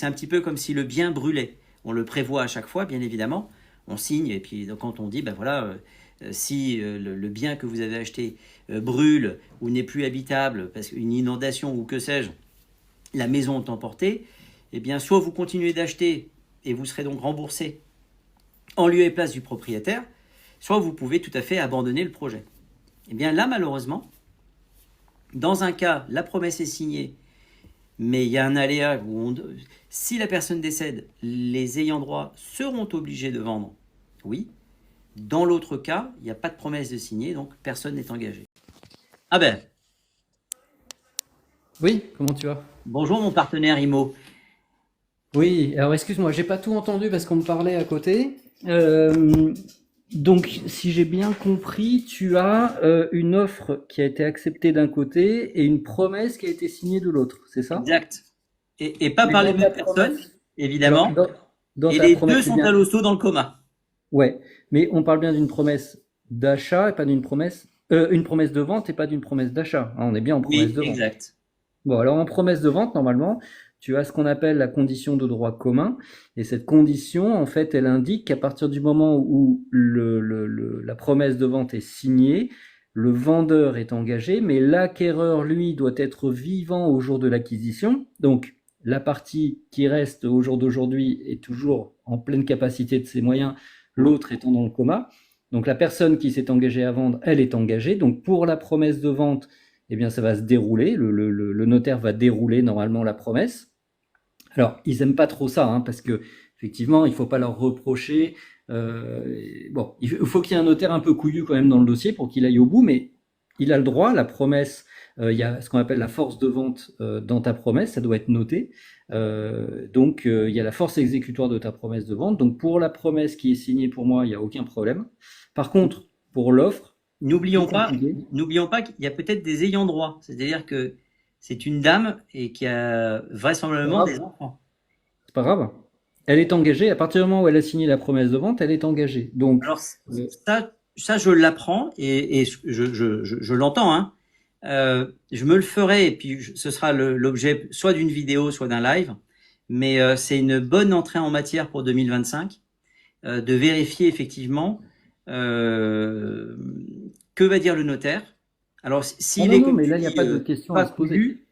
C'est un petit peu comme si le bien brûlait. On le prévoit à chaque fois, bien évidemment. On signe et puis donc, quand on dit, ben voilà, si le bien que vous avez acheté brûle ou n'est plus habitable parce qu'une inondation ou que sais-je, la maison est emportée, eh bien soit vous continuez d'acheter et vous serez donc remboursé en lieu et place du propriétaire, soit vous pouvez tout à fait abandonner le projet. Eh bien là, malheureusement, dans un cas, la promesse est signée, mais il y a un aléa où si la personne décède, les ayants droit seront obligés de vendre. Oui. Dans l'autre cas, il n'y a pas de promesse de signer, donc personne n'est engagé. Ah ben, Oui, comment tu vas? bonjour mon partenaire IMO. Oui, alors excuse-moi, j'ai pas tout entendu parce qu'on me parlait à côté. Euh, donc, si j'ai bien compris, tu as une offre qui a été acceptée d'un côté et une promesse qui a été signée de l'autre, c'est ça? Exact. Et pas Mais par les dans ta mêmes personnes, promesse, alors évidemment. dans Et ta les promesse, deux c'est sont à bien. l'hosto dans le coma. Ouais, mais on parle bien d'une promesse d'achat et pas d'une promesse, une promesse de vente et pas d'une promesse d'achat, hein, on est bien en promesse Oui, de vente. exact. Bon, alors en promesse de vente, normalement, tu as ce qu'on appelle la condition de droit commun. Et cette condition, en fait, elle indique qu'à partir du moment où la promesse de vente est signée, le vendeur est engagé, mais l'acquéreur, lui, doit être vivant au jour de l'acquisition. Donc, la partie qui reste au jour d'aujourd'hui est toujours en pleine capacité de ses moyens, l'autre étant dans le coma. Donc, la personne qui s'est engagée à vendre, elle est engagée. Donc, pour la promesse de vente, eh bien, ça va se dérouler. Le notaire va dérouler normalement la promesse. Alors, ils aiment pas trop ça, hein, parce que effectivement, il faut pas leur reprocher. Bon, il faut qu'il y ait un notaire un peu couillu quand même dans le dossier pour qu'il aille au bout, mais il a le droit. La promesse, il y a ce qu'on appelle la force de vente dans ta promesse, ça doit être noté. Donc, il y a la force exécutoire de ta promesse de vente. Donc, pour la promesse qui est signée pour moi, il n'y a aucun problème. Par contre, pour l'offre, plus N'oublions pas, compliqué. n'oublions pas qu'il y a peut-être des ayants droit. C'est-à-dire que c'est une dame et qui a C'est pas vraisemblablement des grave. enfants. C'est pas grave. Elle est engagée. À partir du moment où elle a signé la promesse de vente, elle est engagée. Donc, Alors ça je l'apprends et je l'entends, hein. Je me le ferai et puis ce sera l'objet soit d'une vidéo, soit d'un live. Mais c'est une bonne entrée en matière pour 2025 de vérifier effectivement euh, que va dire le notaire. Alors ah s'il non, est non, comme mais tu là, il n'y a dis pas de question pas à se poser. couillu,